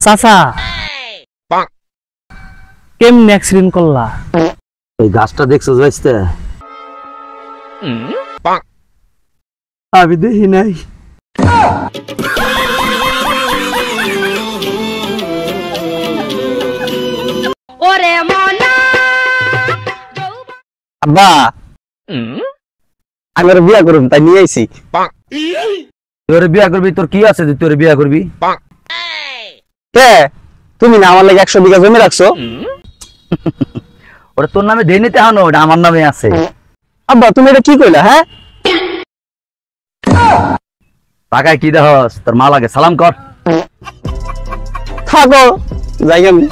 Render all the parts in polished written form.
চাচা কেমনে অ্যাক্সিডেন্ট করলা? এই গাছটা দেখছো যাইতে? আমি দেখি নাই। আব্বা আমি ওর বিয়া করব তাই নিয়ে আইছি। তোর বিয়া করবি? তোর কি আছে তোর বিয়া করবি? কে তুমি না আমার লাগে 100 বিঘা জমি রাখছো? ওটা তোর নামে দেই নিতে হনো, ওটা আমার নামে আছে। আব্বা তুমি এটা কি কইলা? হ্যাঁ টাকায় কি দেহস? তোর মা লাগে সালাম কর। থাকো যাই আমি।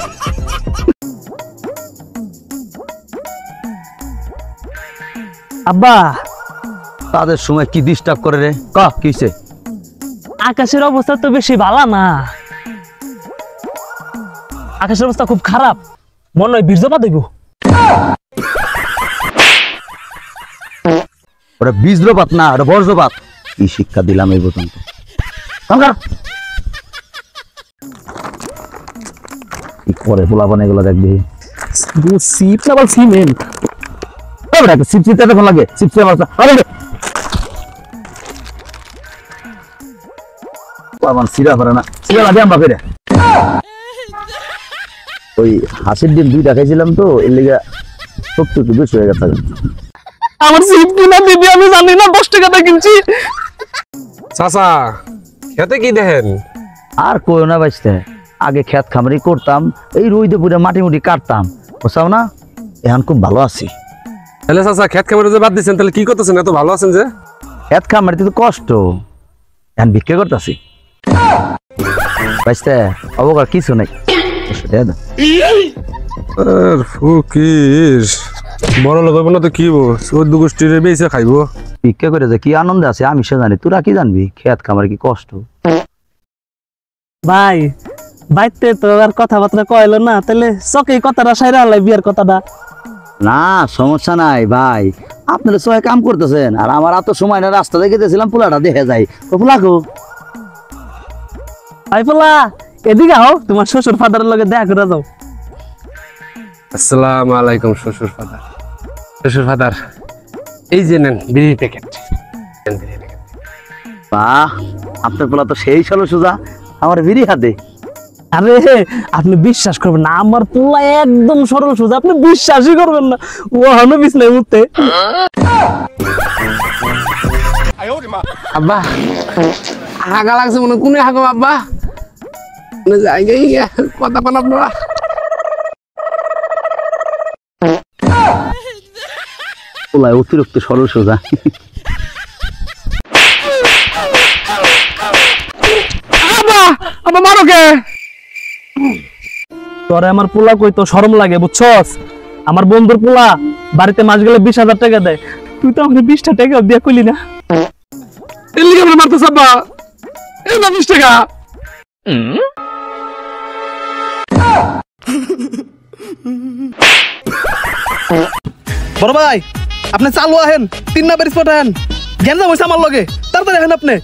আব্বা তাদের সময় কি ডিস্টার্ব করে রে? ক কিছে? আকাশের অবস্থা তো বেশি ভালো না। আকাশের অবস্থা খুব খারাপ, মনে হয় বীর্যপাত হইব। ওটা বীজ্রপাত না, ওটা বর্জ্যপাত। কি শিক্ষা দিলাম এই পর্যন্ত? কি করে পোলাপান এগুলো দেখবি? সিপ না বল সিমেন্ট। সিপ চিপতে এখন লাগে চিপতে সিরা পারে না, সিরা লাগে আমরা ফেরে। ওই হাসির ডিম 2টা খাইছিলাম তো, এর লেগে শক্তি একটু বেশি হয়ে গেছে। আমার সিপ কিনা দিবি আমি জানি না, 10 টাকা দিয়ে কিনছি। চাচা খেতে কি দেখেন? আর কইও না বাইতে, আগে খেত খামারি করতাম, এই রইদে পুরো মাটি মুটি কাটতাম, বুঝছাও না? এখন খুব ভালো আছি। তাহলে চাচা খেত খামারে যে বাদ দিচ্ছেন, তাহলে কি করতেছেন? এত ভালো আছেন যে? খেত খামারিতে তো কষ্ট, এখন ভিক্ষা করতেছি। বাইতে অবকার কিছু নাই। ফকির বড় লোক হইব না তো কি হবো? 14 গোষ্ঠীর বেঁচে খাইবো। ভিক্ষা করে যে কি আনন্দ আছে আমি সে জানি, তোরা কি জানবি খেত খামার কি কষ্ট। ভাই বাইতে তো আর কথাবার্তা কইলো না, তাহলে চকে কথাটা সাইরা আলাই বিয়ার কথাটা। না সমস্যা নাই ভাই, আপনারা সবাই কাম করতেছেন আর আমার এত সময় না, রাস্তা দেখেছিলাম পোলাটা দেখে যাই। পোলাকো ভাই পোলা এদিকে আও, তোমার শ্বশুর ফাদারের লগে দেখা করে যাও। আসসালামু আলাইকুম শ্বশুর ফাদার। শ্বশুর ফাদার এই যে নেন বিড়ির প্যাকেট। বাহ, আপনার পোলা তো সেই চলো সোজা আমার বিড়ি হাতে। আরে আপনি বিশ্বাস করবেন না, আমার পোলা একদম সরল সোজা, আপনি বিশ্বাসই করবেন না। ও হনো বিছনায় উঠতে। আব্বা হাগা লাগছে মনে, কোনে হাগো আব্বা? জায়গায় কথা কোন আপনারা? পোলায় অতিরিক্ত সরল সোজা। আমার মারো কে? তোরে আমার পোলা কই তো শরম লাগে বুঝছস? আমার বন্ধুর পোলা বাড়িতে মাস গেলে 20,000 টাকা দেয়, তুই তো আমাকে 20টা টাকা দিয়া কইলি না। এর লিগে আমরা মারতেছ আব্বা? এই না 20 টাকা। বড় ভাই আপনি চালু আহেন, 3 নাম্বার স্পট আহেন, গেন্দা হইছে আমার লগে, তাড়াতাড়ি আহেন আপনি।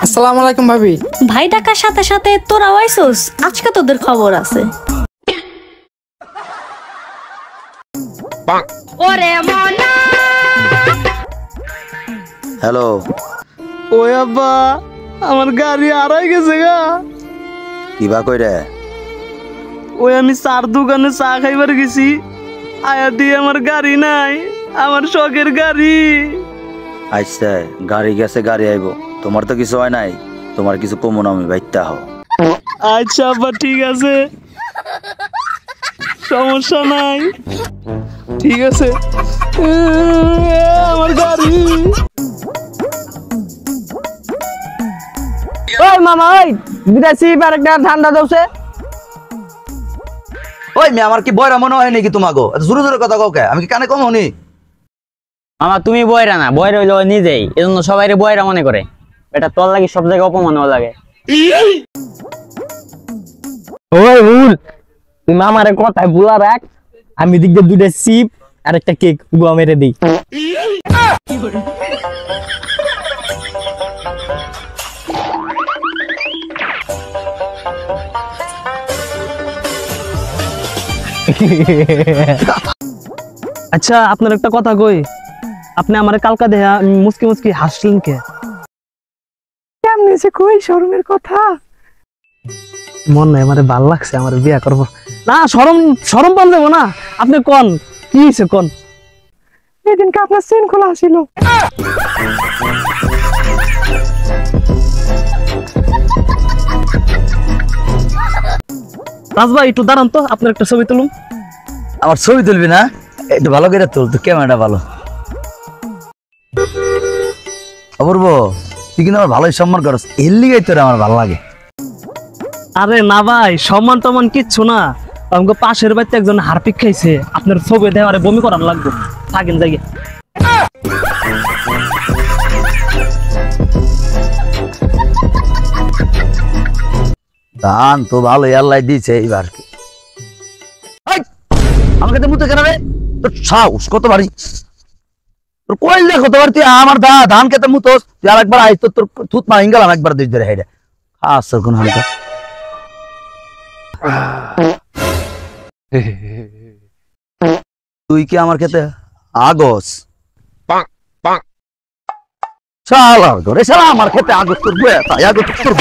আসসালামু আলাইকুম ভাবি। ভাই ডাকার সাথে সাথে তোরাও আইছস, আজকে তোদের খবর আছে। হ্যালো ওই আব্বা আমার গাড়ি হারাই গেছে গা। কিবা কই রে? ওই আমি চার দোকানে চা খাইবার গেছি, আয়া দিয়ে আমার গাড়ি নাই, আমার শখের গাড়ি। আচ্ছা গাড়ি গেছে, গাড়ি আইব, তোমার তো কিছু হয় নাই, তোমার কিছু কমন আমি বাইতে হও। আচ্ছা আব্বা ঠিক আছে, সমস্যা নাই, ঠিক আছে। আমার গাড়ি। ওই মামা ওই বিদেশি আরেকটা ঠান্ডা দৌছে। ওই মেয়ে আমার কি বয়রা মনে হয় নাকি তোমাকে? জোরে জোরে কথা কাউকে আমি কি কানে কম হনি? আমার তুমি বয়রা না, বয়রা হইলো নিজেই, এজন্য সবাই বয়রা মনে করে। এটা তোর লাগে সব জায়গায় অপমান লাগে। ওই ভুল, তুই মামারে কথায় ভুলা রাখ, আমি দিক দিয়ে 2টা চিপ আর একটা কেক গুয়া মেরে দিই। আচ্ছা আপনার একটা কথা কই, আপনি আমার কালকা দেয়া মুসকি মুসকি হাসলেন কে? কেমনে যে কই শরমের কথা। মন নাই আমার ভাল লাগছে, আমার বিয়া করবো না। শরম শরম পান যাবো না। আপনি কোন কি হয়েছে কোন? এদিনকে আপনার চেন খোলা ছিল। রাজ ভাই একটু দাঁড়ান তো, আপনার একটা ছবি তুলুন। আমার ছবি তুলবি না? একটু ভালো করে তুল, তো ক্যামেরাটা ভালো। অপূর্ব, তুই কিন্তু আমার ভালোই সম্মান করস, এর লিগেই তোর আমার ভালো লাগে। আরে না ভাই, সম্মান টমান কিচ্ছু না। আমাকে পাশের বাড়িতে একজন হারপিক খাইছে, আপনার ছবি দেওয়ারে বমি করার লাগবে। থাকেন জায়গায়। ধান তো ভালো আল্লাহ দিয়েছে এইবার। আমার কাছে মুতে কেন রে? তোর সাহস কত বাড়ি, তোর কইল দেখো তোমার, তুই আমার ধান খেতে মুতোস, তুই আর একবার আইস, তোর থুত মা ইঙ্গালাম একবার দুই ধরে হেডে খাস কোন হালকা। তুই কি আমার খেতে আগস? শালা ঘরে শালা আমার খেতে আগস, তোর বয়া তাই আগস তোর